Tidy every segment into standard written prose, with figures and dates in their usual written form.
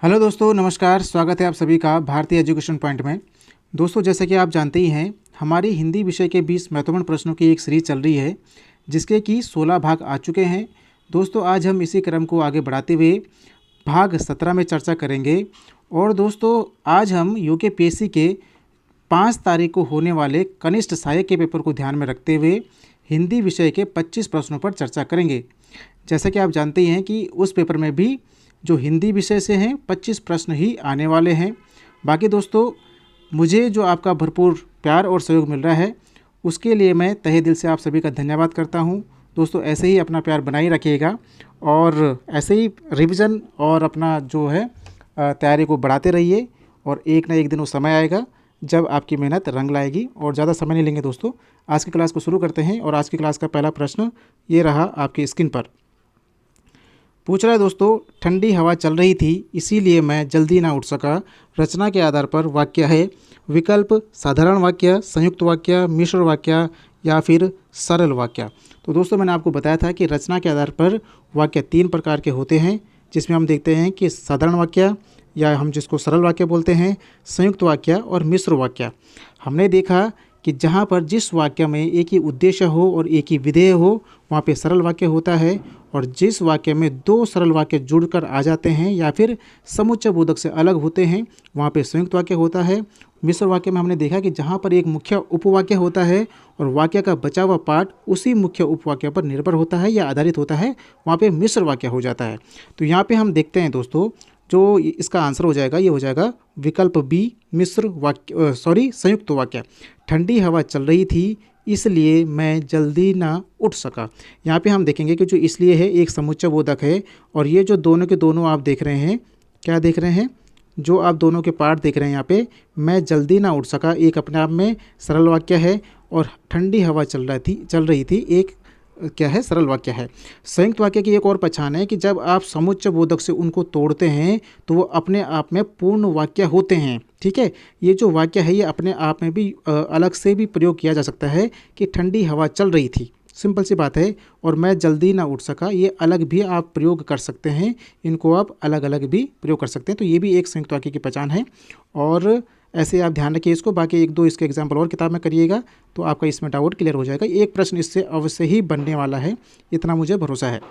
Hello दोस्तों, नमस्कार। स्वागत है आप सभी का भारतीय एजुकेशन पॉइंट में। दोस्तों, जैसे कि आप जानते ही हैं, हमारी हिंदी विषय के 20 महत्वपूर्ण प्रश्नों की एक सीरीज चल रही है, जिसके कि 16 भाग आ चुके हैं। दोस्तों, आज हम इसी क्रम को आगे बढ़ाते हुए भाग 17 में चर्चा करेंगे। और दोस्तों, आज हम यूकेपीएससी के 5 तारीख को होने वाले कनिष्ठ सहायक के पेपर को ध्यान में रखते हुए हिंदी विषय के 25 प्रश्नों पर चर्चा करेंगे। जैसा कि आप जानते ही हैं कि उस पेपर में भी जो हिंदी विषय से हैं 25 प्रश्न ही आने वाले हैं। बाकी दोस्तों, मुझे जो आपका भरपूर प्यार और सहयोग मिल रहा है, उसके लिए मैं तहे दिल से आप सभी का धन्यवाद करता हूं। दोस्तों, ऐसे ही अपना प्यार बनाए रखिएगा और ऐसे ही रिवीजन और अपना जो है तैयारी को बढ़ाते रहिए। और एक ना एक दिन वो समय आएगा जब आपकी मेहनत रंग लाएगी। और ज़्यादा समय नहीं लेंगे दोस्तों, आज की क्लास को शुरू करते हैं। और आज की क्लास का पहला प्रश्न ये रहा आपकी स्क्रीन पर। पूछ रहा है दोस्तों, ठंडी हवा चल रही थी इसीलिए मैं जल्दी ना उठ सका। रचना के आधार पर वाक्य है। विकल्प साधारण वाक्य, संयुक्त वाक्य, मिश्र वाक्य या फिर सरल वाक्य। तो दोस्तों, मैंने आपको बताया था कि रचना के आधार पर वाक्य 3 प्रकार के होते हैं, जिसमें हम देखते हैं कि साधारण वाक्य या हम जिसको सरल वाक्य बोलते हैं, संयुक्त वाक्य और मिश्र वाक्य। हमने देखा कि जहाँ पर जिस वाक्य में एक ही उद्देश्य हो और एक ही विधेय हो, वहाँ पे सरल वाक्य होता है। और जिस वाक्य में 2 सरल वाक्य जुड़कर आ जाते हैं या फिर समुच्चय बोधक से अलग होते हैं, वहाँ पे संयुक्त वाक्य होता है। मिश्र वाक्य में हमने देखा कि जहाँ पर एक मुख्य उपवाक्य होता है और वाक्य का बचा हुआ पार्ट उसी मुख्य उपवाक्य पर निर्भर होता है या आधारित होता है, वहाँ पे मिश्र वाक्य हो जाता है। तो यहाँ पे हम देखते हैं दोस्तों, जो इसका आंसर हो जाएगा, ये हो जाएगा विकल्प बी, मिश्र वाक्य, संयुक्त वाक्य। ठंडी हवा चल रही थी इसलिए मैं जल्दी ना उठ सका। यहाँ पे हम देखेंगे कि जो इसलिए है एक समुच्चय बोधक है। और ये जो दोनों के दोनों आप देख रहे हैं, क्या देख रहे हैं, जो आप दोनों के पार्ट देख रहे हैं यहाँ पे, मैं जल्दी ना उठ सका एक अपने आप में सरल वाक्य है। और ठंडी हवा चल रही थी एक क्या है, सरल वाक्य है। संयुक्त वाक्य की एक और पहचान है कि जब आप समुच्चय बोधक से उनको तोड़ते हैं तो वो अपने आप में पूर्ण वाक्य होते हैं। ठीक है, ये जो वाक्य है ये अपने आप में भी अलग से भी प्रयोग किया जा सकता है कि ठंडी हवा चल रही थी, सिंपल सी बात है। और मैं जल्दी ना उठ सका, ये अलग भी आप प्रयोग कर सकते हैं, इनको आप अलग अलग भी प्रयोग कर सकते हैं। तो ये भी एक संयुक्त वाक्य की पहचान है। और ऐसे आप ध्यान रखिए इसको। बाकी 1-2 इसके एग्जाम्पल और किताब में करिएगा तो आपका इसमें डाउट क्लियर हो जाएगा। एक प्रश्न इससे अवश्य ही बनने वाला है, इतना मुझे भरोसा है।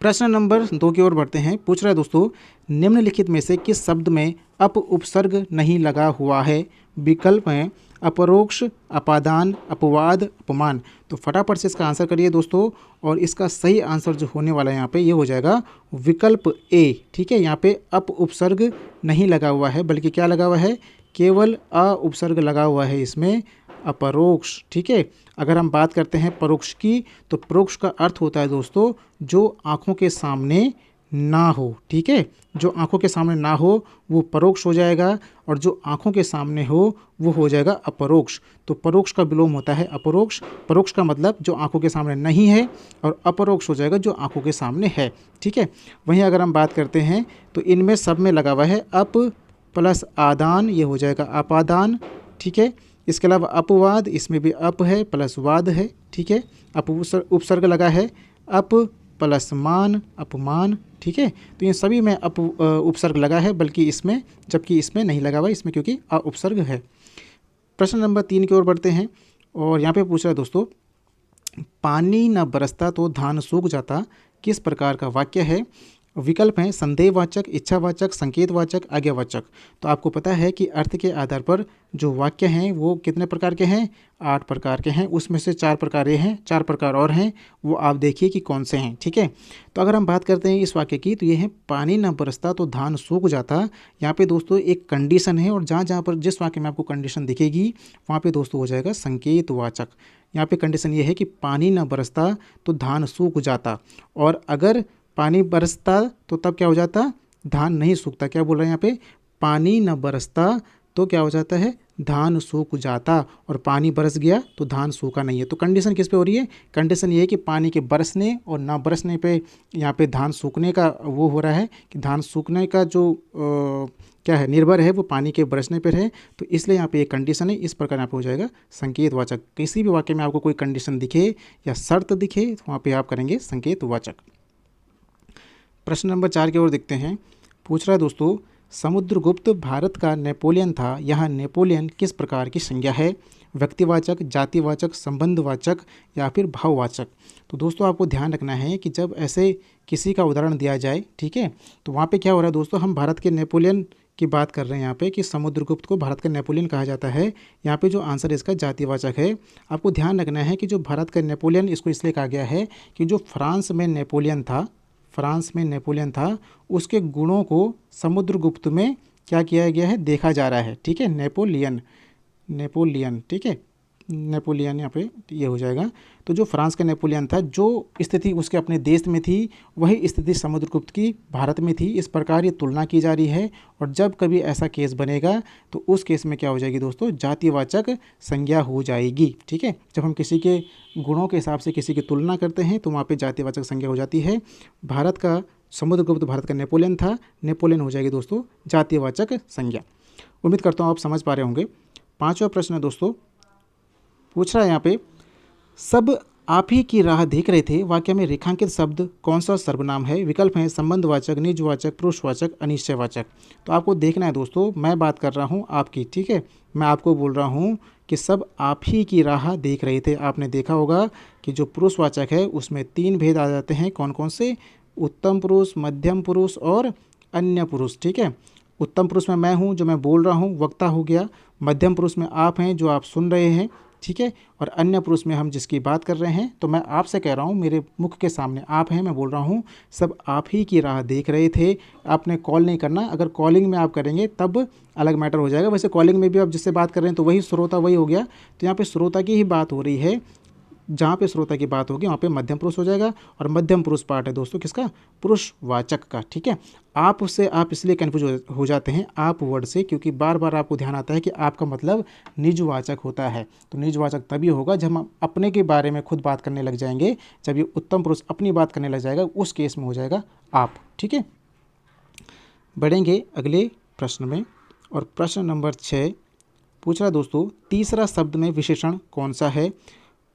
प्रश्न नंबर 2 की ओर बढ़ते हैं। पूछ रहा है दोस्तों, निम्नलिखित में से किस शब्द में अप उपसर्ग नहीं लगा हुआ है। विकल्प हैं अपरोक्ष, अपादान, अपवाद, अपमान। तो फटाफट से इसका आंसर करिए दोस्तों। और इसका सही आंसर जो होने वाला है यहाँ पे, ये हो जाएगा विकल्प ए। ठीक है, यहाँ पे अप उपसर्ग नहीं लगा हुआ है, बल्कि क्या लगा हुआ है, केवल अ उपसर्ग लगा हुआ है इसमें, अपरोक्ष। ठीक है, अगर हम बात करते हैं परोक्ष की, तो परोक्ष का अर्थ होता है दोस्तों जो आँखों के सामने ना हो। ठीक है, जो आँखों के सामने ना हो वो परोक्ष हो जाएगा, और जो आँखों के सामने हो वो हो जाएगा अपरोक्ष। तो परोक्ष का विलोम होता है अपरोक्ष। परोक्ष का मतलब जो आँखों के सामने नहीं है, और अपरोक्ष हो जाएगा जो आँखों के सामने है। ठीक है, वहीं अगर हम बात करते हैं तो इनमें सब में लगा हुआ है अप प्लस आदान, ये हो जाएगा अपादान। ठीक है, इसके अलावा अपवाद, इसमें भी अप है प्लस वाद है। ठीक है, उपसर्ग लगा है अप प्लस मान, अपमान। ठीक है, तो ये सभी में उपसर्ग लगा है, बल्कि इसमें, जबकि इसमें नहीं लगा हुआ इसमें, क्योंकि उपसर्ग है। प्रश्न नंबर 3 की ओर बढ़ते हैं। और यहाँ पे पूछ रहा है दोस्तों, पानी न बरसता तो धान सूख जाता, किस प्रकार का वाक्य है। विकल्प हैं संदेहवाचक, इच्छावाचक, संकेतवाचक, आज्ञावाचक। तो आपको पता है कि अर्थ के आधार पर जो वाक्य हैं वो कितने प्रकार के हैं, 8 प्रकार के हैं। उसमें से 4 प्रकार ये हैं, 4 प्रकार और हैं, वो आप देखिए कि कौन से हैं। ठीक है, तो अगर हम बात करते हैं इस वाक्य की, तो ये है पानी न बरसता तो धान सूख जाता। यहाँ पे दोस्तों एक कंडीशन है, और जहाँ जहाँ पर जिस वाक्य में आपको कंडीशन दिखेगी वहाँ पे दोस्तों हो जाएगा संकेतवाचक। यहाँ पे कंडीशन ये है कि पानी न बरसता तो धान सूख जाता, और अगर पानी बरसता तो तब क्या हो जाता, धान नहीं सूखता। क्या बोल रहे हैं यहाँ पे, पानी न बरसता तो क्या हो जाता है, धान सूख जाता, और पानी बरस गया तो धान सूखा नहीं है। तो कंडीशन किस पे हो रही है, कंडीशन ये है कि पानी के बरसने और ना बरसने पे यहाँ पे धान सूखने का वो हो रहा है, कि धान सूखने का जो क्या है, निर्भर है, वो पानी के बरसने पर है। तो इसलिए यहाँ पे एक कंडीशन है, इस प्रकार यहाँ पे हो जाएगा संकेतवाचक। किसी भी वाक्य में आपको कोई कंडीशन दिखे या शर्त दिखे तो वहाँ पे आप करेंगे संकेतवाचक। प्रश्न नंबर 4 की ओर देखते हैं। पूछ रहा है दोस्तों, समुद्रगुप्त भारत का नेपोलियन था। यहाँ नेपोलियन किस प्रकार की संज्ञा है? व्यक्तिवाचक, जातिवाचक, संबंधवाचक या फिर भाववाचक? तो दोस्तों आपको ध्यान रखना है कि जब ऐसे किसी का उदाहरण दिया जाए, ठीक है, तो वहाँ पे क्या हो रहा है दोस्तों, हम भारत के नेपोलियन की बात कर रहे हैं यहाँ पे कि समुद्रगुप्त को भारत का नेपोलियन कहा जाता है। यहाँ पे जो आंसर इसका जातिवाचक है। आपको ध्यान रखना है कि जो भारत का नेपोलियन, इसको इसलिए कहा गया है कि जो फ्रांस में नेपोलियन था, उसके गुणों को समुद्रगुप्त में क्या किया गया है, देखा जा रहा है। ठीक है, नेपोलियन, ठीक है, नेपोलियन यहाँ पे ये हो जाएगा। तो जो फ्रांस का नेपोलियन था, जो स्थिति उसके अपने देश में थी, वही स्थिति समुद्रगुप्त की भारत में थी। इस प्रकार ये तुलना की जा रही है। और जब कभी ऐसा केस बनेगा तो उस केस में क्या हो जाएगी दोस्तों, जातिवाचक संज्ञा हो जाएगी। ठीक है, जब हम किसी के गुणों के हिसाब से किसी की तुलना करते हैं तो वहाँ पे जातिवाचक संज्ञा हो जाती है। भारत का समुद्रगुप्त भारत का नेपोलियन था, नेपोलियन हो जाएगी दोस्तों जातिवाचक संज्ञा। उम्मीद करता हूँ आप समझ पा रहे होंगे। 5वां प्रश्न है दोस्तों, पूछ रहा है यहाँ पे, सब आप ही की राह देख रहे थे वाक्य में रेखांकित शब्द कौन सा सर्वनाम है? विकल्प है संबंधवाचक, निजवाचक, पुरुषवाचक, अनिश्चयवाचक। तो आपको देखना है दोस्तों, मैं बात कर रहा हूँ आपकी, ठीक है, मैं आपको बोल रहा हूँ कि सब आप ही की राह देख रहे थे। आपने देखा होगा कि जो पुरुषवाचक है उसमें 3 भेद आ जाते हैं। कौन कौन से? उत्तम पुरुष, मध्यम पुरुष और अन्य पुरुष। ठीक है, उत्तम पुरुष में मैं हूँ जो मैं बोल रहा हूँ, वक्ता हो गया। मध्यम पुरुष में आप हैं जो आप सुन रहे हैं, ठीक है, और अन्य पुरुष में हम जिसकी बात कर रहे हैं। तो मैं आपसे कह रहा हूँ, मेरे मुख के सामने आप हैं, मैं बोल रहा हूँ सब आप ही की राह देख रहे थे। आपने कॉल नहीं करना। अगर कॉलिंग में आप करेंगे तब अलग मैटर हो जाएगा। वैसे कॉलिंग में भी आप जिससे बात कर रहे हैं तो वही श्रोता वही हो गया। तो यहाँ पे श्रोता की ही बात हो रही है। जहाँ पे श्रोता की बात होगी वहाँ पे मध्यम पुरुष हो जाएगा। और मध्यम पुरुष पार्ट है दोस्तों किसका? पुरुषवाचक का। ठीक है, आप से आप इसलिए कन्फ्यूज हो जाते हैं आप वर्ड से, क्योंकि बार बार आपको ध्यान आता है कि आपका मतलब निजवाचक होता है। तो निजवाचक तभी होगा जब हम अपने के बारे में खुद बात करने लग जाएंगे। जब ये उत्तम पुरुष अपनी बात करने लग जाएगा उस केस में हो जाएगा आप। ठीक है, बढ़ेंगे अगले प्रश्न में। और प्रश्न नंबर 6 पूछ रहा दोस्तों, तीसरा शब्द में विशेषण कौन सा है?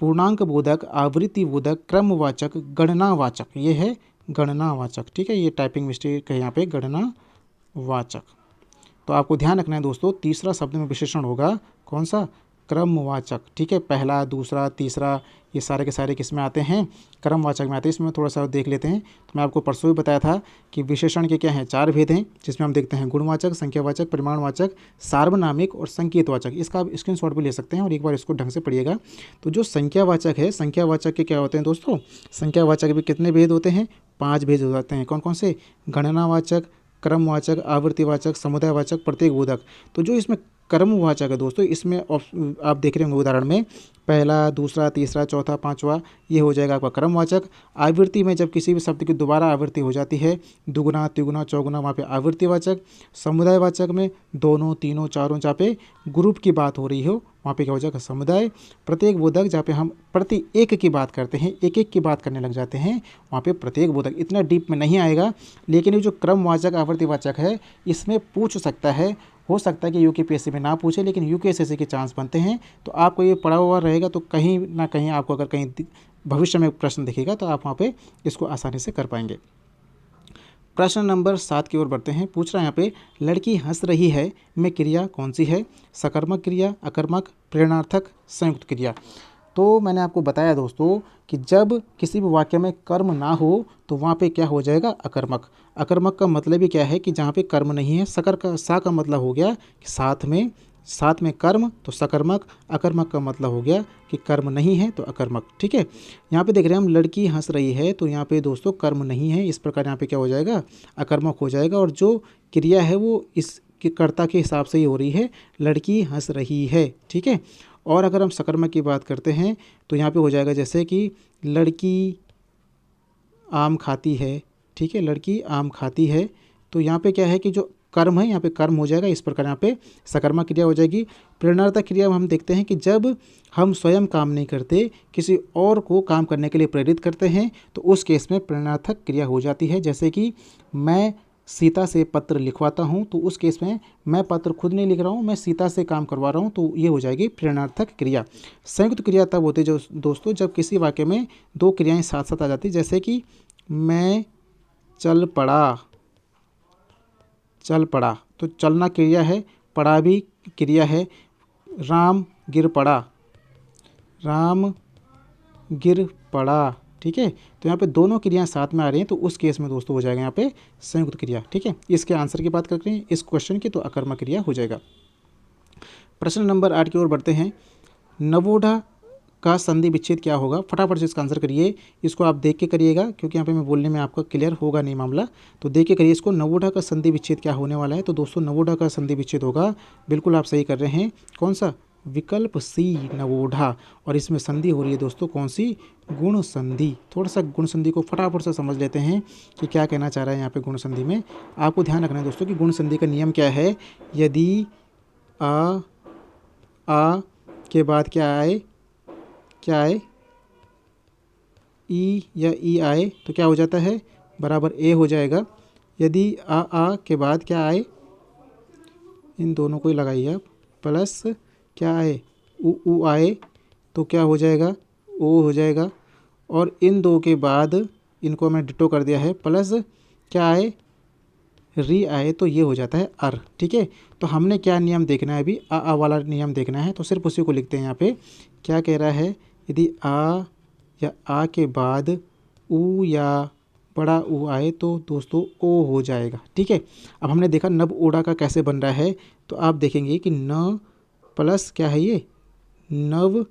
पूर्णांक बोधक, आवृत्ति बोधक, क्रमवाचक, गणनावाचक। ये है गणनावाचक। ठीक है, ये टाइपिंग मिस्टेक है यहाँ पे, गणनावाचक। तो आपको ध्यान रखना है दोस्तों, तीसरा शब्द में विशेषण होगा कौन सा? क्रमवाचक। ठीक है, पहला, दूसरा, तीसरा, ये सारे के सारे किस में आते हैं? क्रमवाचक में आते हैं। इसमें थोड़ा सा देख लेते हैं। तो मैं आपको परसों भी बताया था कि विशेषण के क्या हैं, 4 भेद हैं, जिसमें हम देखते हैं गुणवाचक, संख्यावाचक, परिमाणवाचक, सार्वनामिक और संकेतवाचक। इसका आप स्क्रीनशॉट भी ले सकते हैं और एक बार इसको ढंग से पढ़िएगा। तो जो संख्यावाचक है, संख्यावाचक के क्या होते हैं दोस्तों? संख्यावाचक भी कितने भेद होते हैं? 5 भेद हो जाते हैं। कौन कौन से? गणनावाचक, क्रमवाचक, आवृत्तिवाचक, समुदायवाचक, प्रत्येकबोधक। तो जो इसमें क्रमवाचक है दोस्तों, इसमें आप देख रहे होंगे उदाहरण में पहला, दूसरा, तीसरा, चौथा, 5वां, ये हो जाएगा आपका क्रमवाचक। आवृत्ति में जब किसी भी शब्द की दोबारा आवृत्ति हो जाती है, दुगुना, तिगुना, चौगुना, वहाँ पे आवृत्तिवाचक। समुदायवाचक में दोनों, तीनों, चारों, जहाँ पे ग्रुप की बात हो रही हो वहाँ पे क्या हो जाएगा? समुदाय। प्रत्येक बोधक, जहाँ पे हम प्रति एक की बात करते हैं, एक एक की बात करने लग जाते हैं, वहाँ पे प्रत्येक बोधक। इतना डीप में नहीं आएगा, लेकिन ये जो क्रमवाचक, आवृत्तिवाचक है, इसमें पूछ सकता है। हो सकता है कि यूकेपीएससी में ना पूछे, लेकिन यूकेएससी के चांस बनते हैं। तो आपको ये पढ़ा हुआ रहेगा तो कहीं ना कहीं आपको अगर कहीं भविष्य में प्रश्न दिखेगा तो आप वहाँ पे इसको आसानी से कर पाएंगे। प्रश्न नंबर 7 की ओर बढ़ते हैं। पूछ रहा है यहाँ पे, लड़की हंस रही है में क्रिया कौन सी है? सकर्मक क्रिया, अकर्मक, प्रेरणार्थक, संयुक्त क्रिया। तो मैंने आपको बताया दोस्तों कि जब किसी भी वाक्य में कर्म ना हो तो वहाँ पे क्या हो जाएगा? अकर्मक। अकर्मक का मतलब ही क्या है कि जहाँ पे कर्म नहीं है। सा का मतलब हो गया कि साथ में कर्म, तो सकर्मक। अकर्मक का मतलब हो गया कि कर्म नहीं है तो अकर्मक। ठीक है, यहाँ पे देख रहे हैं हम, लड़की हंस रही है, तो यहाँ पे दोस्तों कर्म नहीं है, इस प्रकार यहाँ पे क्या हो जाएगा? अकर्मक हो जाएगा। और जो क्रिया है वो इस कर्ता के हिसाब से ही हो रही है, लड़की हंस रही है। ठीक है, और अगर हम सकर्मक की बात करते हैं तो यहाँ पे हो जाएगा जैसे कि लड़की आम खाती है। ठीक है, लड़की आम खाती है, तो यहाँ पे क्या है कि जो कर्म है यहाँ पे कर्म हो जाएगा। इस प्रकार यहाँ पे सकर्मक क्रिया हो जाएगी। प्रेरणार्थक क्रिया में हम देखते हैं कि जब हम स्वयं काम नहीं करते, किसी और को काम करने के लिए प्रेरित करते हैं, तो उस केस में प्रेरणार्थक क्रिया हो जाती है। जैसे कि मैं सीता से पत्र लिखवाता हूँ, तो उस केस में मैं पत्र खुद नहीं लिख रहा हूँ, मैं सीता से काम करवा रहा हूँ, तो ये हो जाएगी प्रेरणार्थक क्रिया। संयुक्त क्रिया तब होती है जो दोस्तों जब किसी वाक्य में 2 क्रियाएं साथ साथ आ जाती, जैसे कि मैं चल पड़ा, चल पड़ा, तो चलना क्रिया है, पड़ा भी क्रिया है। राम गिर पड़ा, राम गिर पड़ा, ठीक है। तो यहाँ पे दोनों क्रियाएं साथ में आ रही हैं, तो उस केस में दोस्तों हो जाएगा यहाँ पे संयुक्त क्रिया, ठीक है। इसके आंसर की बात करते हैं इस क्वेश्चन की, तो अकर्मक क्रिया हो जाएगा। प्रश्न नंबर 8 की ओर बढ़ते हैं। नवोढ़ा का संधि विच्छेद क्या होगा? फटाफट से इसका आंसर करिए। इसको आप देख के करिएगा, क्योंकि यहाँ पे मैं बोलने में आपका क्लियर होगा नहीं मामला, तो देख के करिए इसको। नवोढ़ा का संधि विच्छेद क्या होने वाला है? तो दोस्तों नवोढ़ा का संधि विच्छेद होगा, बिल्कुल आप सही कर रहे हैं, कौन सा? विकल्प सी, नवोढ़ा। और इसमें संधि हो रही है दोस्तों कौन सी? गुण संधि। थोड़ा सा गुण संधि को फटाफट से समझ लेते हैं कि क्या कहना चाह रहा है यहाँ पे गुण संधि में। आपको ध्यान रखना है दोस्तों कि गुण संधि का नियम क्या है। यदि आ के बाद क्या आए, क्या आए, ई या ई आए तो क्या हो जाता है? बराबर ए हो जाएगा। यदि आ के बाद क्या आए, इन दोनों को ही लगाइए आप, प्लस क्या आए, उ आए तो क्या हो जाएगा? ओ हो जाएगा। और इन दो के बाद इनको मैं डिटो कर दिया है, प्लस क्या आए, री आए तो ये हो जाता है अर, ठीक है। तो हमने क्या नियम देखना है अभी? आ वाला नियम देखना है, तो सिर्फ उसी को लिखते हैं यहाँ पे। क्या कह रहा है? यदि आ या आ के बाद ऊ या बड़ा ऊ आए तो दोस्तों ओ हो जाएगा, ठीक है। अब हमने देखा नब ओड़ा का कैसे बन रहा है, तो आप देखेंगे कि न प्लस क्या है ये, नव,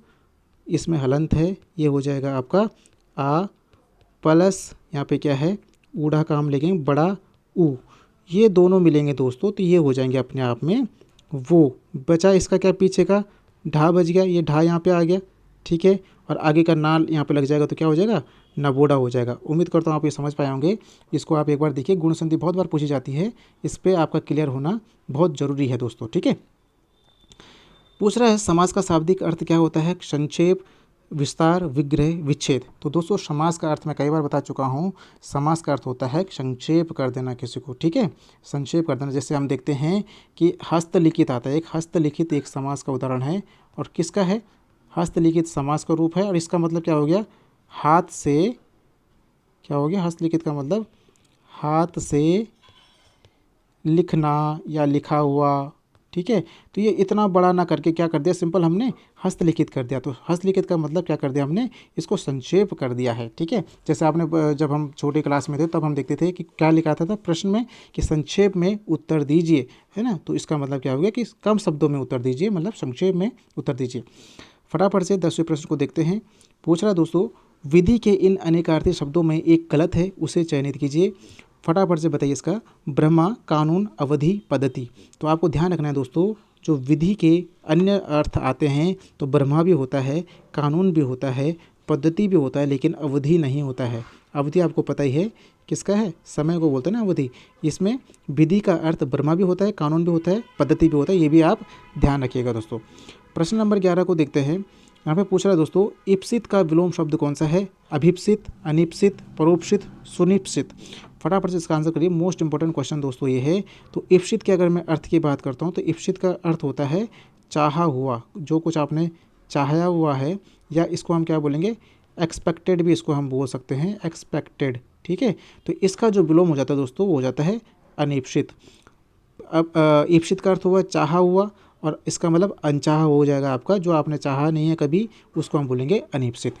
इसमें हलंत है, ये हो जाएगा आपका आ, प्लस यहाँ पे क्या है, ऊढ़ा का हम लेंगे बड़ा ऊ, ये दोनों मिलेंगे दोस्तों, तो ये हो जाएंगे अपने आप में वो। बचा इसका क्या, पीछे का ढा बच गया, ये ढा यहाँ पे आ गया, ठीक है। और आगे का नाल यहाँ पे लग जाएगा तो क्या हो जाएगा? नवोढ़ा हो जाएगा। उम्मीद करता हूँ आप ये समझ पाए होंगे। इसको आप एक बार देखिए, गुण संधि बहुत बार पूछी जाती है, इस पर आपका क्लियर होना बहुत ज़रूरी है दोस्तों, ठीक है। पूछ रहा है समास का शाब्दिक अर्थ क्या होता है? संक्षेप, विस्तार, विग्रह, विच्छेद। तो दोस्तों समास का अर्थ मैं कई बार बता चुका हूँ। समास का अर्थ होता है संक्षेप कर देना किसी को, ठीक है, संक्षेप कर देना। जैसे हम देखते हैं कि हस्तलिखित आता है, एक हस्तलिखित एक समास का उदाहरण है। और किसका है? हस्तलिखित समास का रूप है। और इसका मतलब क्या हो गया? हाथ से, क्या हो गया? हस्तलिखित का मतलब हाथ से लिखना या लिखा हुआ, ठीक है। तो ये इतना बड़ा ना करके क्या कर दिया, सिंपल हमने हस्तलिखित कर दिया। तो हस्तलिखित का मतलब क्या कर दिया हमने? इसको संक्षेप कर दिया है, ठीक है। जैसे आपने जब हम छोटे क्लास में थे तब हम देखते थे कि क्या लिखा था प्रश्न में कि संक्षेप में उत्तर दीजिए, है ना। तो इसका मतलब क्या हो गया कि कम शब्दों में उत्तर दीजिए, मतलब संक्षेप में उत्तर दीजिए। फटाफट से 10वें प्रश्न को देखते हैं। पूछ रहा दोस्तों, विधि के इन अनेकार्थी शब्दों में एक गलत है, उसे चयनित कीजिए। फटाफट से बताइए इसका। ब्रह्मा, कानून, अवधि, पद्धति। तो आपको ध्यान रखना है दोस्तों, जो विधि के अन्य अर्थ आते हैं तो ब्रह्मा भी होता है, कानून भी होता है, पद्धति भी होता है, लेकिन अवधि नहीं होता है। अवधि आपको पता ही है किसका है? समय को बोलते हैं ना अवधि। इसमें विधि का अर्थ ब्रह्मा भी होता है, कानून भी होता है, पद्धति भी होता है, ये भी आप ध्यान रखिएगा दोस्तों। प्रश्न नंबर 11 को देखते हैं। यहाँ पे पूछ रहा है दोस्तों, इप्सित का विलोम शब्द कौन सा है? अभिप्सित, अनिप्सित, परोपसित, सुनिप्सित। फटाफट से इसका आंसर करिए। मोस्ट इंपॉर्टेंट क्वेश्चन दोस्तों ये है। तो इप्सित के अगर मैं अर्थ की बात करता हूँ तो इप्सित का अर्थ होता है चाहा हुआ, जो कुछ आपने चाहा हुआ है, या इसको हम क्या बोलेंगे, एक्सपेक्टेड भी इसको हम बोल सकते हैं, एक्सपेक्टेड, ठीक है। तो इसका जो विलोम हो जाता है दोस्तों वो हो जाता है अनिप्सित। अब इप्सित का अर्थ हुआ चाहा हुआ, और इसका मतलब अनचाहा हो जाएगा आपका, जो आपने चाहा नहीं है कभी, उसको हम बोलेंगे अनिप्सित।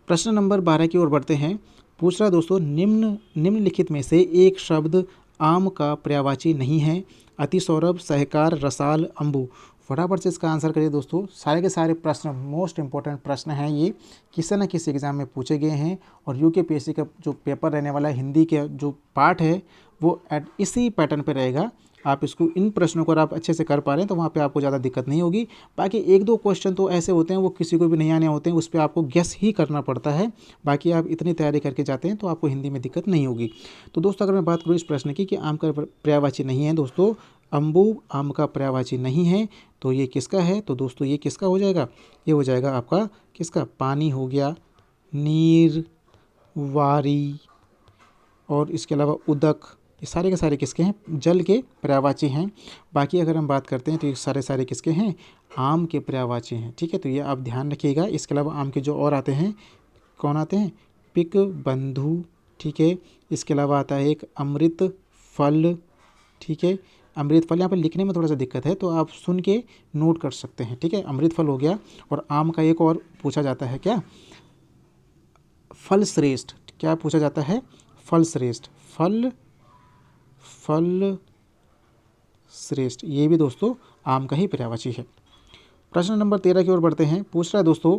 प्रश्न नंबर 12 की ओर बढ़ते हैं। पूछ रहा दोस्तों, निम्नलिखित में से एक शब्द आम का पर्यायवाची नहीं है। अति सौरभ, सहकार, रसाल, अम्बु। फटाफट से इसका आंसर करिए दोस्तों। सारे के सारे प्रश्न मोस्ट इंपॉर्टेंट प्रश्न हैं, ये किसी न किसी एग्ज़ाम में पूछे गए हैं। और यूकेपीएससी का जो पेपर रहने वाला है, हिंदी के जो पार्ट है वो इसी पैटर्न पे रहेगा। आप इसको, इन प्रश्नों को अगर आप अच्छे से कर पा रहे हैं तो वहाँ पे आपको ज़्यादा दिक्कत नहीं होगी। बाकी एक दो क्वेश्चन तो ऐसे होते हैं वो किसी को भी नहीं आने होते हैं, उस पर आपको गेस ही करना पड़ता है। बाकी आप इतनी तैयारी करके जाते हैं तो आपको हिंदी में दिक्कत नहीं होगी। तो दोस्तों अगर मैं बात करूँ इस प्रश्न की कि आम का पर्यायवाची नहीं है, दोस्तों अम्बु आम का पर्यायवाची नहीं है। तो ये किसका है? तो दोस्तों ये किसका हो जाएगा? ये हो जाएगा आपका किसका? पानी हो गया, नीर, वारी, और इसके अलावा उदक, ये सारे के सारे किसके हैं? जल के पर्यायवाची हैं। बाकी अगर हम बात करते हैं तो ये सारे किसके हैं? आम के पर्यायवाची हैं, ठीक है। तो ये आप ध्यान रखिएगा। इसके अलावा आम के जो और आते हैं, कौन आते हैं? पिक, बंधु, ठीक है। इसके अलावा आता है एक अमृत, फल, ठीक है। अमृतफल, यहाँ पर लिखने में थोड़ा सा दिक्कत है तो आप सुन के नोट कर सकते हैं, ठीक है। अमृतफल हो गया। और आम का एक और पूछा जाता है क्या, फल श्रेष्ठ, क्या पूछा जाता है, फल श्रेष्ठ, फल श्रेष्ठ, ये भी दोस्तों आम का ही पर्यायवाची है। प्रश्न नंबर 13 की ओर बढ़ते हैं। पूछ रहा है दोस्तों,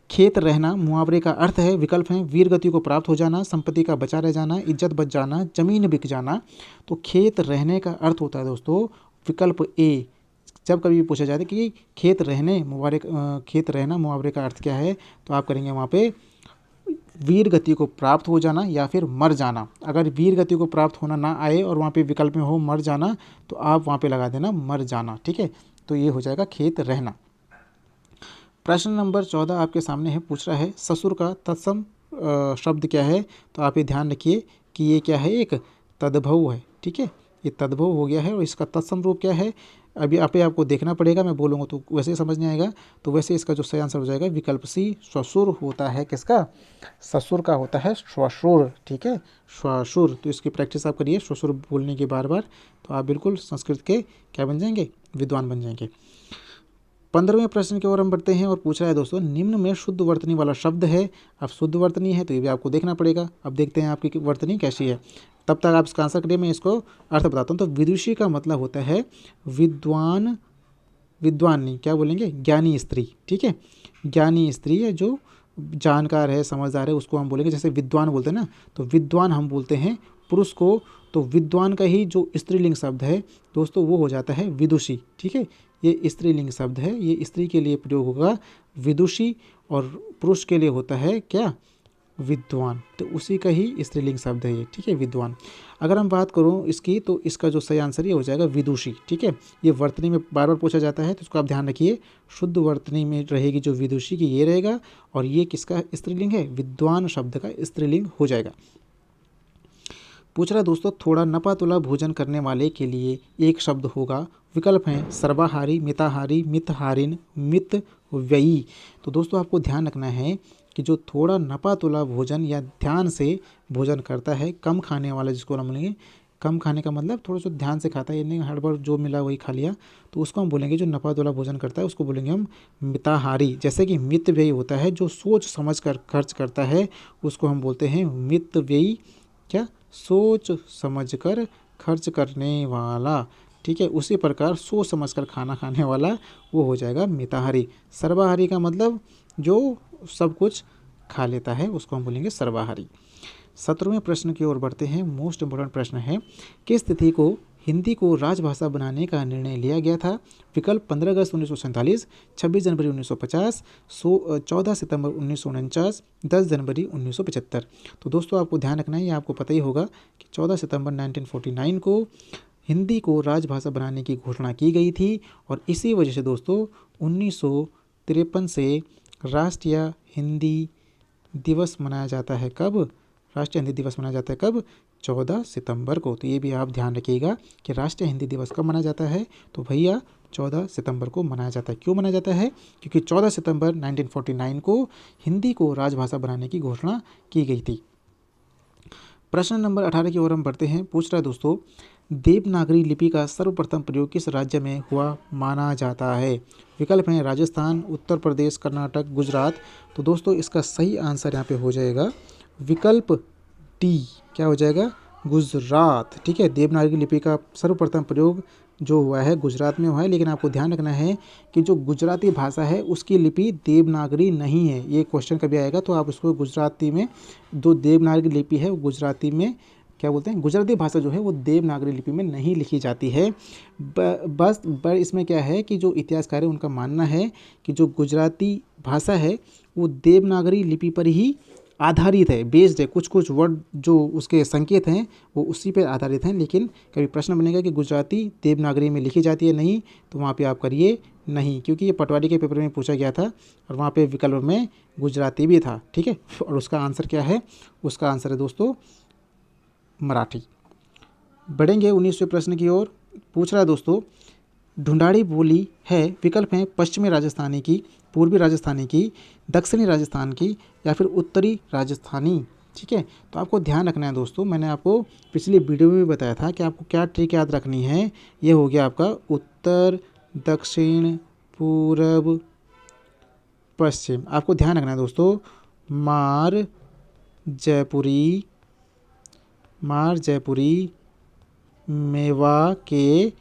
खेत रहना मुहावरे का अर्थ है, विकल्प हैं वीर गति को प्राप्त हो जाना, संपत्ति का बचा रह जाना, इज्जत बच जाना, जमीन बिक जाना। तो खेत रहने का अर्थ होता है दोस्तों विकल्प ए। जब कभी भी पूछा जाता है कि खेत रहना मुहावरे का अर्थ क्या है, तो आप करेंगे वहाँ पे वीर गति को प्राप्त हो जाना या फिर मर जाना। अगर वीर गति को प्राप्त होना ना आए और वहाँ पे विकल्प में हो मर जाना, तो आप वहाँ पे लगा देना मर जाना, ठीक है। तो ये हो जाएगा खेत रहना। प्रश्न नंबर 14 आपके सामने है। पूछ रहा है ससुर का तत्सम शब्द क्या है, तो आप ये ध्यान रखिए कि ये क्या है, एक तद्भव है, ठीक है। ये तद्भव हो गया है और इसका तत्सम रूप क्या है, अभी आपको देखना पड़ेगा, मैं बोलूँगा तो वैसे ही समझ नहीं आएगा। तो वैसे इसका जो सही आंसर हो जाएगा विकल्प सी, ससुर होता है। किसका, ससुर का होता है श्वशुर, ठीक है, श्वशुर। तो इसकी प्रैक्टिस आप करिए श्वशुर बोलने की बार बार, तो आप बिल्कुल संस्कृत के क्या बन जाएंगे, विद्वान बन जाएंगे। 15वें प्रश्न की ओर हम बढ़ते हैं और पूछ रहा है दोस्तों, निम्न में शुद्ध वर्तनी वाला शब्द है। अब शुद्ध वर्तनी है तो ये भी आपको देखना पड़ेगा। अब देखते हैं आपकी वर्तनी कैसी है, तब तक आप इसका आंसर करिए, मैं इसको अर्थ बताता हूँ। तो विदुषी का मतलब होता है विद्वान, विद्वान नहीं, क्या बोलेंगे, ज्ञानी स्त्री, ठीक है। ज्ञानी स्त्री है, जो जानकार है, समझदार है, उसको हम बोलेंगे। जैसे विद्वान बोलते हैं ना, तो विद्वान हम बोलते हैं पुरुष को, तो विद्वान का ही जो स्त्रीलिंग शब्द है दोस्तों वो हो जाता है विदुषी, ठीक है। ये स्त्रीलिंग शब्द है, ये स्त्री के लिए प्रयोग होगा विदुषी, और पुरुष के लिए होता है क्या, विद्वान। तो उसी का ही स्त्रीलिंग शब्द है ये, ठीक है, विद्वान। अगर हम बात करूँ इसकी, तो इसका जो सही आंसर ये हो जाएगा विदुषी, ठीक है। ये वर्तनी में बार बार पूछा जाता है, तो इसको आप ध्यान रखिए। शुद्ध वर्तनी में रहेगी जो विदुषी की, ये रहेगा। और ये किसका स्त्रीलिंग है, विद्वान शब्द का स्त्रीलिंग हो जाएगा। पूछ रहा है दोस्तों, थोड़ा नपा तुला भोजन करने वाले के लिए एक शब्द होगा। विकल्प हैं सर्वाहारी, मिताहारी, मितहारिन, मितव्ययी। तो दोस्तों आपको ध्यान रखना है कि जो थोड़ा नपा तुला भोजन या ध्यान से भोजन करता है, कम खाने वाला जिसको हम बोलेंगे, कम खाने का मतलब थोड़ा सा ध्यान से खाता है, ये नहीं हड़बड़ जो मिला वही खा लिया, तो उसको हम बोलेंगे जो नपा तुला भोजन करता है उसको बोलेंगे हम मिताहारी। जैसे कि मितव्ययी होता है जो सोच समझ कर खर्च करता है, उसको हम बोलते हैं मितव्ययी, क्या, सोच समझकर खर्च करने वाला, ठीक है। उसी प्रकार सोच समझकर खाना खाने वाला वो हो जाएगा मिताहारी। सर्वाहारी का मतलब जो सब कुछ खा लेता है उसको हम बोलेंगे सर्वाहारी। 17वें प्रश्न की ओर बढ़ते हैं। मोस्ट इम्पोर्टेंट प्रश्न है, किस तिथि को हिंदी को राजभाषा बनाने का निर्णय लिया गया था। विकल्प 15 अगस्त 1947, 26 जनवरी 1950, 14 सितंबर 1949, 10 जनवरी 1975। तो दोस्तों आपको ध्यान रखना है, ये आपको पता ही होगा कि 14 सितंबर 1949 को हिंदी को राजभाषा बनाने की घोषणा की गई थी। और इसी वजह से दोस्तों 1953 से राष्ट्रीय हिंदी दिवस मनाया जाता है। कब, राष्ट्रीय हिंदी दिवस मनाया जाता है कब, 14 सितंबर को। तो ये भी आप ध्यान रखिएगा कि राष्ट्रीय हिंदी दिवस कब मनाया जाता है, तो भैया 14 सितंबर को मनाया जाता है। क्यों मनाया जाता है, क्योंकि 14 सितंबर 1949 को हिंदी को राजभाषा बनाने की घोषणा की गई थी। प्रश्न नंबर 18 की ओर हम बढ़ते हैं। पूछ रहा है दोस्तों, देवनागरी लिपि का सर्वप्रथम प्रयोग किस राज्य में हुआ माना जाता है। विकल्प हैं राजस्थान, उत्तर प्रदेश, कर्नाटक, गुजरात। तो दोस्तों इसका सही आंसर यहाँ पे हो जाएगा विकल्प डी, क्या हो जाएगा, गुजरात, ठीक है। देवनागरी लिपि का सर्वप्रथम प्रयोग जो हुआ है गुजरात में हुआ है। लेकिन आपको ध्यान रखना है कि जो गुजराती भाषा है उसकी लिपि देवनागरी नहीं है। ये क्वेश्चन कभी आएगा तो आप उसको गुजराती में, जो देवनागरी लिपि है वो गुजराती में क्या बोलते हैं, गुजराती भाषा जो है वो देवनागरी लिपि में नहीं लिखी जाती है। बस इसमें क्या है कि जो इतिहासकार है उनका मानना है कि जो गुजराती भाषा है वो देवनागरी लिपि पर ही आधारित है, बेस्ड है। कुछ कुछ वर्ड जो उसके संकेत हैं वो उसी पर आधारित हैं। लेकिन कभी प्रश्न बनेगा कि गुजराती देवनागरी में लिखी जाती है नहीं, तो वहाँ पे आप करिए नहीं, क्योंकि ये पटवारी के पेपर में पूछा गया था और वहाँ पे विकल्प में गुजराती भी था, ठीक है। और उसका आंसर क्या है, उसका आंसर है दोस्तों मराठी। बढ़ेंगे 19वें प्रश्न की ओर। पूछ रहा है दोस्तों, ढूंढाड़ी बोली है। विकल्प हैं पश्चिमी राजस्थानी की, पूर्वी राजस्थानी की, दक्षिणी राजस्थान की या फिर उत्तरी राजस्थानी। ठीक है। तो आपको ध्यान रखना है दोस्तों, मैंने आपको पिछली वीडियो में भी बताया था कि आपको क्या ट्रिक याद रखनी है। ये हो गया आपका उत्तर, दक्षिण, पूरब, पश्चिम। आपको ध्यान रखना है दोस्तों, मार जयपुरी, मार जयपुरी मेवा के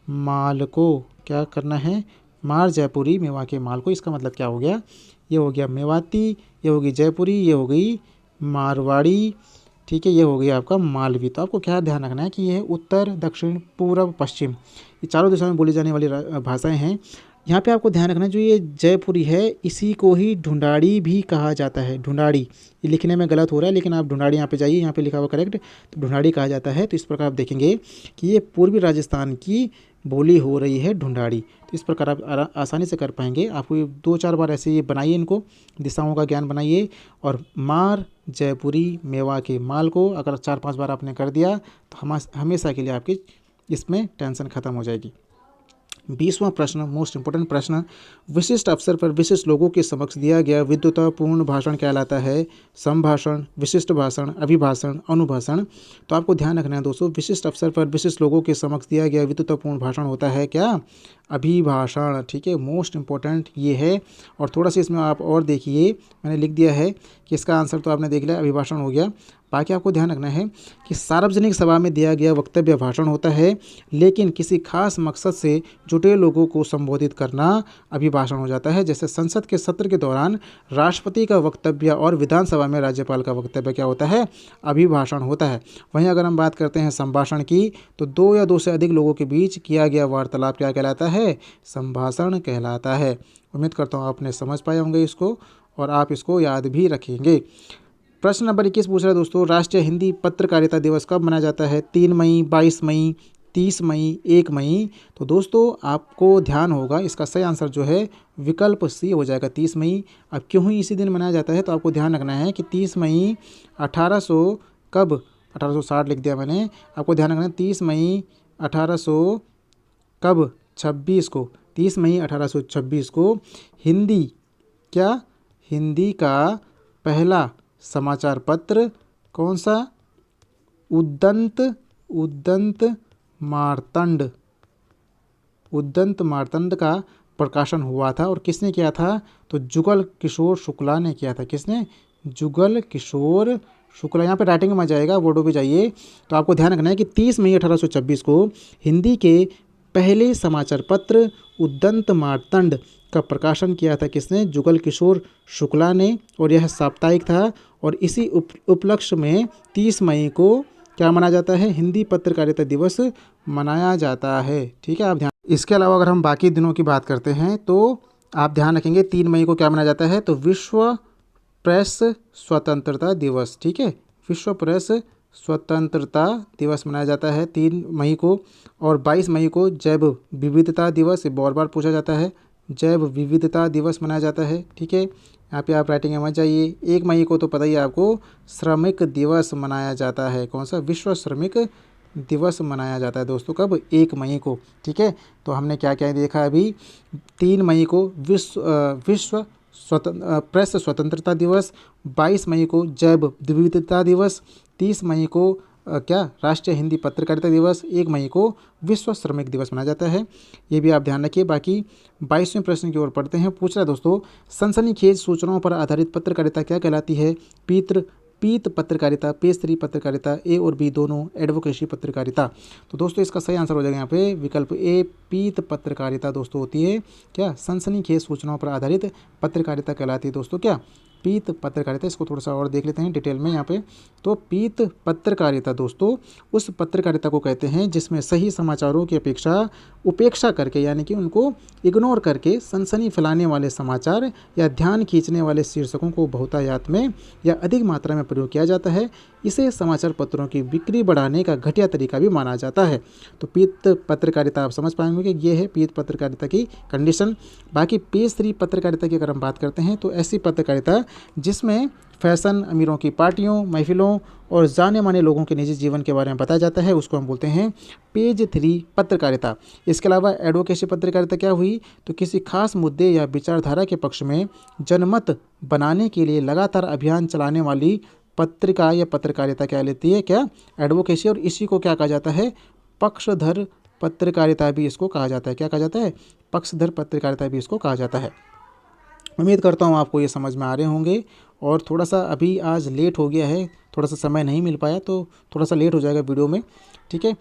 माल को, क्या करना है, मार जयपुरी मेवा के माल को। इसका मतलब क्या हो गया, ये हो गया मेवाती, ये होगी जयपुरी, ये हो गई मारवाड़ी, ठीक है, ये हो गया आपका मालवी। तो आपको क्या ध्यान रखना है कि ये उत्तर, दक्षिण, पूरब, पश्चिम, ये चारों दिशाओं में बोली जाने वाली भाषाएं हैं। यहाँ पे आपको ध्यान रखना, जो ये जयपुरी है इसी को ही ढूंढाड़ी भी कहा जाता है। ढूंढाड़ी, ये लिखने में गलत हो रहा है लेकिन आप ढूंढाड़ी यहाँ पे जाइए, यहाँ पे लिखा हुआ करेक्ट, तो ढूंढाड़ी कहा जाता है। तो इस प्रकार आप देखेंगे कि ये पूर्वी राजस्थान की बोली हो रही है ढूंढाड़ी। तो इस प्रकार आप आसानी से कर पाएंगे। आपको 2-4 बार ऐसे ये बनाइए, इनको दिशाओं का ज्ञान बनाइए, और मार जयपुरी मेवा के माल को अगर 4-5 बार आपने कर दिया तो हमेशा के लिए आपकी इसमें टेंशन खत्म हो जाएगी। 20वां प्रश्न, मोस्ट इंपोर्टेंट प्रश्न, विशिष्ट अवसर पर विशिष्ट लोगों के समक्ष दिया गया विद्वतापूर्ण भाषण कहलाता है। संभाषण, विशिष्ट भाषण, अभिभाषण, अनुभाषण। तो आपको ध्यान रखना है दोस्तों, विशिष्ट अवसर पर विशिष्ट लोगों के समक्ष दिया गया विद्वतापूर्ण भाषण होता है क्या, अभिभाषण। ठीक है, मोस्ट इंपॉर्टेंट ये है। और थोड़ा सा इसमें आप और देखिए, मैंने लिख दिया है कि इसका आंसर तो आपने देख लिया, अभिभाषण हो गया। बाकी आपको ध्यान रखना है कि सार्वजनिक सभा में दिया गया वक्तव्य भाषण होता है, लेकिन किसी खास मकसद से जुटे लोगों को संबोधित करना अभिभाषण हो जाता है। जैसे संसद के सत्र के दौरान राष्ट्रपति का वक्तव्य और विधानसभा में राज्यपाल का वक्तव्य क्या होता है, अभिभाषण होता है। वहीं अगर हम बात करते हैं संभाषण की, तो 2 या 2 से अधिक लोगों के बीच किया गया वार्तालाप क्या कहलाता है, संभाषण कहलाता है। उम्मीद करता हूँ आपने समझ पाए होंगे इसको, और आप इसको याद भी रखेंगे। प्रश्न नंबर 21 पूछ रहा है दोस्तों, राष्ट्रीय हिंदी पत्रकारिता दिवस कब मनाया जाता है, 3 मई, 22 मई, 30 मई, 1 मई। तो दोस्तों आपको ध्यान होगा, इसका सही आंसर जो है विकल्प सी हो जाएगा, 30 मई। अब क्यों ही इसी दिन मनाया जाता है, तो आपको ध्यान रखना है कि 30 मई 1800 कब, 1860 लिख दिया मैंने। आपको ध्यान रखना है 30 मई 1800 कब, 26 को, 30 मई 1826 को हिंदी, क्या, हिंदी का पहला समाचार पत्र कौन सा, उद्दंत, उद्दंत मार्तंड, उद्दंत मार्तंड का प्रकाशन हुआ था। और किसने किया था, तो जुगल किशोर शुक्ला ने किया था। किसने, जुगल किशोर शुक्ला। यहाँ पे राइटिंग में आ जाएगा, बोर्डों पे जाइए। तो आपको ध्यान रखना है कि 30 मई 1826 को हिंदी के पहले समाचार पत्र उद्दंत मार्तंड का प्रकाशन किया था। किसने, जुगल किशोर शुक्ला ने, और यह साप्ताहिक था। और इसी उपलक्ष्य में 30 मई को क्या मनाया जाता है, हिंदी पत्रकारिता दिवस मनाया जाता है। ठीक है, आप ध्यान। इसके अलावा अगर हम बाकी दिनों की बात करते हैं तो आप ध्यान रखेंगे 3 मई को क्या मनाया जाता है, तो विश्व प्रेस स्वतंत्रता दिवस। ठीक है, विश्व प्रेस स्वतंत्रता दिवस मनाया जाता है 3 मई को। और 22 मई को जैव विविधता दिवस, बार बार पूछा जाता है, जैव विविधता दिवस मनाया जाता है। ठीक है, यहाँ पे आप राइटिंग में मत जाइए। 1 मई को तो पता ही है आपको, श्रमिक दिवस मनाया जाता है। कौन सा, विश्व श्रमिक दिवस मनाया जाता है दोस्तों, कब, 1 मई को। ठीक है, तो हमने क्या क्या देखा अभी, 3 मई को विश्व प्रेस स्वतंत्रता दिवस, 22 मई को जैव विविधता दिवस, 30 मई को क्या, राष्ट्रीय हिंदी पत्रकारिता दिवस, 1 मई को विश्व श्रमिक दिवस मनाया जाता है। ये भी आप ध्यान रखिए। बाकी 22वें प्रश्न की ओर पढ़ते हैं। पूछ रहा है दोस्तों, सनसनीखेज सूचनाओं पर आधारित पत्रकारिता क्या कहलाती है, पीत पत्रकारिता, पेज 3 पत्रकारिता, ए और बी दोनों एडवोकेसी पत्रकारिता। तो दोस्तों इसका सही आंसर हो जाएगा यहाँ पे विकल्प ए, पीत पत्रकारिता दोस्तों होती है क्या, सनसनीखेज सूचनाओं पर आधारित पत्रकारिता कहलाती है दोस्तों क्या, पीत पत्रकारिता। इसको थोड़ा सा और देख लेते हैं डिटेल में यहाँ पे। तो पीत पत्रकारिता दोस्तों उस पत्रकारिता को कहते हैं जिसमें सही समाचारों की उपेक्षा करके, यानी कि उनको इग्नोर करके सनसनी फैलाने वाले समाचार या ध्यान खींचने वाले शीर्षकों को बहुतायत में या अधिक मात्रा में प्रयोग किया जाता है। इसे समाचार पत्रों की बिक्री बढ़ाने का घटिया तरीका भी माना जाता है। तो पीत पत्रकारिता आप समझ पाएंगे कि ये है पीत पत्रकारिता की कंडीशन। बाकी पेज 3 पत्रकारिता की अगर हम बात करते हैं तो ऐसी पत्रकारिता जिसमें फैशन, अमीरों की पार्टियों, महफिलों और जाने माने लोगों के निजी जीवन के बारे में बताया जाता है, उसको हम बोलते हैं पेज 3 पत्रकारिता। इसके अलावा एडवोकेसी पत्रकारिता क्या हुई, तो किसी खास मुद्दे या विचारधारा के पक्ष में जनमत बनाने के लिए लगातार अभियान चलाने वाली पत्रिका या पत्रकारिता क्या लेती है, क्या एडवोकेसी, और इसी को क्या कहा जाता है, पक्षधर पत्रकारिता भी इसको कहा जाता है। क्या कहा जाता है, पक्षधर पत्रकारिता भी इसको कहा जाता है। उम्मीद करता हूँ आपको ये समझ में आ रहे होंगे। और थोड़ा सा अभी आज लेट हो गया है, थोड़ा सा समय नहीं मिल पाया तो थोड़ा सा लेट हो जाएगा वीडियो में, ठीक है।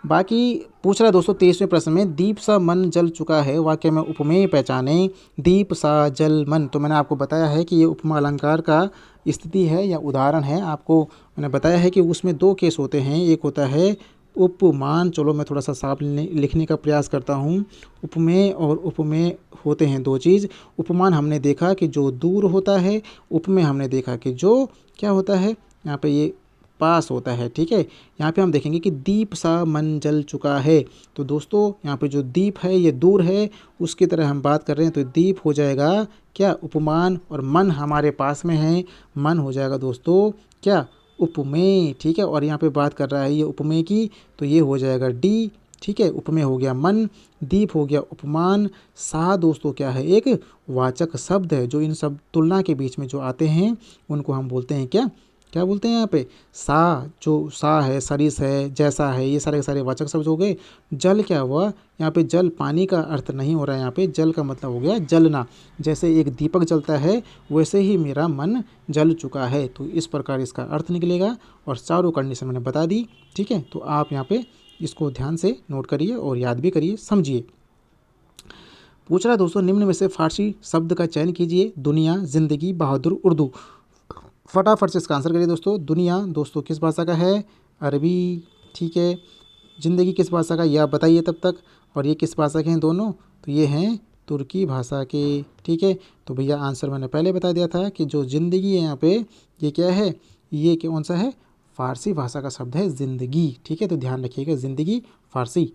बाकी पूछ रहा है दोस्तों 23वें प्रश्न में, दीप सा मन जल चुका है वाक्य में उपमेय पहचाने। दीप सा जल मन, तो मैंने आपको बताया है कि ये उपमा अलंकार का स्थिति है या उदाहरण है। आपको मैंने बताया है कि उसमें दो केस होते हैं, एक होता है उपमान। चलो मैं थोड़ा सा साफ लिखने का प्रयास करता हूँ। उपमेय और उपमेय होते हैं दो चीज़। उपमान हमने देखा कि जो दूर होता है, उपमेय हमने देखा कि जो क्या होता है, यहाँ पे ये पास होता है, ठीक है। यहाँ पे हम देखेंगे कि दीप सा मन जल चुका है, तो दोस्तों यहाँ पे जो दीप है ये दूर है, उसकी तरह हम बात कर रहे हैं, तो दीप हो जाएगा क्या, उपमान, और मन हमारे पास में है, मन हो जाएगा दोस्तों क्या, उपमेय, ठीक है। और यहाँ पे बात कर रहा है ये उपमेय की, तो ये हो जाएगा डी, ठीक है। उपमेय हो गया मन, दीप हो गया उपमान, सा दोस्तों क्या है, एक वाचक शब्द है। जो इन सब तुलना के बीच में जो आते हैं उनको हम बोलते हैं क्या, क्या बोलते हैं यहाँ पे, सा। जो सा है, सरिस है, जैसा है, ये सारे के सारे वाचक शब्द हो गए। जल क्या हुआ, यहाँ पे जल पानी का अर्थ नहीं हो रहा है, यहाँ पे जल का मतलब हो गया जलना। जैसे एक दीपक जलता है वैसे ही मेरा मन जल चुका है, तो इस प्रकार इसका अर्थ निकलेगा। और चारों कंडीशन मैंने बता दी, ठीक है। तो आप यहाँ पे इसको ध्यान से नोट करिए और याद भी करिए, समझिए। पूछ रहा है दोस्तों, निम्न में से फारसी शब्द का चयन कीजिए। दुनिया, जिंदगी, बहादुर, उर्दू। फटाफट से इसका आंसर करिए दोस्तों। दुनिया दोस्तों किस भाषा का है, अरबी, ठीक है। ज़िंदगी किस भाषा का, यह आप बताइए तब तक। और ये किस भाषा के हैं दोनों, तो ये हैं तुर्की भाषा के, ठीक है। तो भैया आंसर मैंने पहले बता दिया था कि जो ज़िंदगी है यहाँ पे, ये क्या है, ये कौन सा है, फ़ारसी भाषा का शब्द है ज़िंदगी, ठीक है। तो ध्यान रखिएगा, ज़िंदगी फ़ारसी।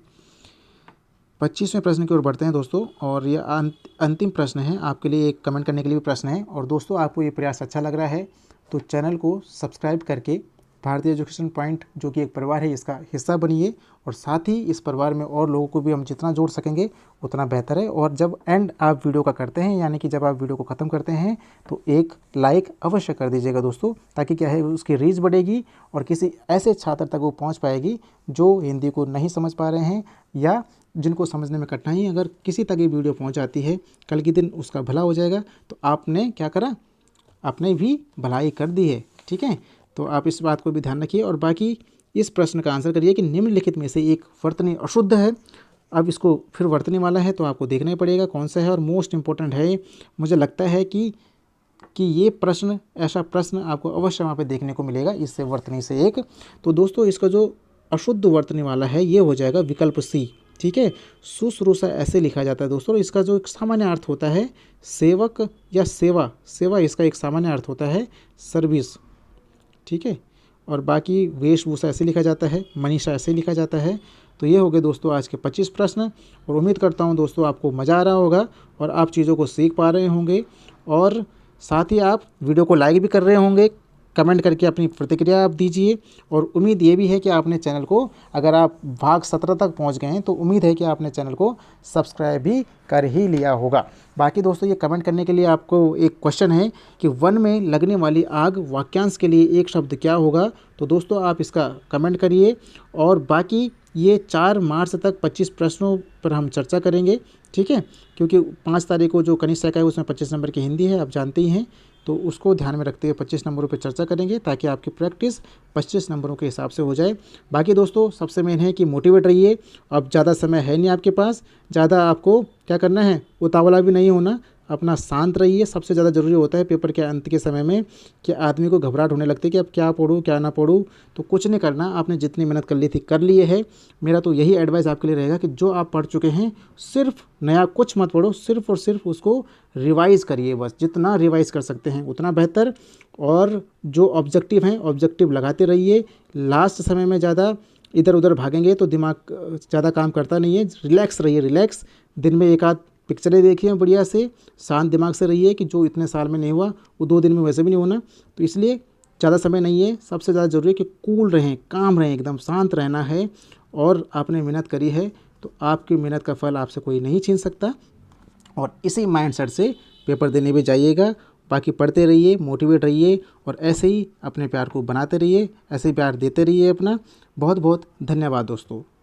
25वें प्रश्न की ओर बढ़ते हैं दोस्तों, और ये अंतिम प्रश्न है आपके लिए, एक कमेंट करने के लिए भी प्रश्न है। और दोस्तों आपको ये प्रयास अच्छा लग रहा है तो चैनल को सब्सक्राइब करके भारतीय एजुकेशन पॉइंट जो कि एक परिवार है इसका हिस्सा बनिए। और साथ ही इस परिवार में और लोगों को भी हम जितना जोड़ सकेंगे उतना बेहतर है। और जब एंड आप वीडियो का करते हैं, यानी कि जब आप वीडियो को ख़त्म करते हैं, तो एक लाइक अवश्य कर दीजिएगा दोस्तों, ताकि क्या है उसकी रीच बढ़ेगी और किसी ऐसे छात्र तक वो पहुंच पाएगी जो हिंदी को नहीं समझ पा रहे हैं या जिनको समझने में कठिनाई। अगर किसी तक ये वीडियो पहुँच जाती है, कल के दिन उसका भला हो जाएगा। तो आपने क्या करा, आपने भी भलाई कर दी है, ठीक है। तो आप इस बात को भी ध्यान रखिए। और बाकी इस प्रश्न का आंसर करिए कि निम्नलिखित में से एक वर्तनी अशुद्ध है। अब इसको फिर वर्तनी वाला है तो आपको देखना ही पड़ेगा कौन सा है। और मोस्ट इम्पोर्टेंट है, मुझे लगता है कि ये प्रश्न, ऐसा प्रश्न आपको अवश्य वहाँ पे देखने को मिलेगा इससे वर्तनी से एक। तो दोस्तों इसका जो अशुद्ध वर्तनी वाला है ये हो जाएगा विकल्प सी, ठीक है। शुश्रूषा ऐसे लिखा जाता है दोस्तों। इसका जो एक सामान्य अर्थ होता है सेवक या सेवा, सेवा इसका एक सामान्य अर्थ होता है सर्विस, ठीक है। और बाकी वेशभूषा ऐसे लिखा जाता है, मनीषा ऐसे लिखा जाता है। तो ये हो गए दोस्तों आज के 25 प्रश्न। और उम्मीद करता हूँ दोस्तों आपको मज़ा आ रहा होगा और आप चीज़ों को सीख पा रहे होंगे। और साथ ही आप वीडियो को लाइक भी कर रहे होंगे, कमेंट करके अपनी प्रतिक्रिया आप दीजिए। और उम्मीद ये भी है कि आपने चैनल को, अगर आप भाग 17 तक पहुंच गए हैं तो उम्मीद है कि आपने चैनल को सब्सक्राइब भी कर ही लिया होगा। बाकी दोस्तों ये कमेंट करने के लिए आपको एक क्वेश्चन है कि वन में लगने वाली आग वाक्यांश के लिए एक शब्द क्या होगा। तो दोस्तों आप इसका कमेंट करिए। और बाकी ये 4 मार्च तक 25 प्रश्नों पर हम चर्चा करेंगे, ठीक है। क्योंकि 5 तारीख को जो कनिष्ठ का है उसमें 25 नंबर की हिंदी है, आप जानते ही हैं। तो उसको ध्यान में रखते हुए 25 नंबरों पर चर्चा करेंगे ताकि आपकी प्रैक्टिस 25 नंबरों के हिसाब से हो जाए। बाकी दोस्तों सबसे मेन है कि मोटिवेट रहिए। अब ज़्यादा समय है नहीं आपके पास, ज़्यादा आपको क्या करना है, उतावला भी नहीं होना, अपना शांत रहिए। सबसे ज़्यादा ज़रूरी होता है पेपर के अंत के समय में कि आदमी को घबराहट होने लगती है कि अब क्या पढ़ूँ क्या ना पढ़ूँ। तो कुछ नहीं करना, आपने जितनी मेहनत कर ली थी कर लिए है। मेरा तो यही एडवाइस आपके लिए रहेगा कि जो आप पढ़ चुके हैं सिर्फ नया कुछ मत पढ़ो, सिर्फ और सिर्फ उसको रिवाइज़ करिए। बस जितना रिवाइज़ कर सकते हैं उतना बेहतर। और जो ऑब्जेक्टिव हैं ऑब्जेक्टिव लगाते रहिए। लास्ट समय में ज़्यादा इधर उधर भागेंगे तो दिमाग ज़्यादा काम करता नहीं है। रिलैक्स रहिए, रिलैक्स। दिन में एक आध पिक्चरें देखिए बढ़िया से, शांत दिमाग से रहिए कि जो इतने साल में नहीं हुआ वो 2 दिन में वैसे भी नहीं होना। तो इसलिए ज़्यादा समय नहीं है। सबसे ज़्यादा ज़रूरी है कि कूल रहें, काम रहें, एकदम शांत रहना है। और आपने मेहनत करी है तो आपकी मेहनत का फल आपसे कोई नहीं छीन सकता। और इसी माइंडसेट से पेपर देने भी जाइएगा। बाकी पढ़ते रहिए, मोटिवेट रहिए और ऐसे ही अपने प्यार को बनाते रहिए, ऐसे ही प्यार देते रहिए अपना। बहुत बहुत धन्यवाद दोस्तों।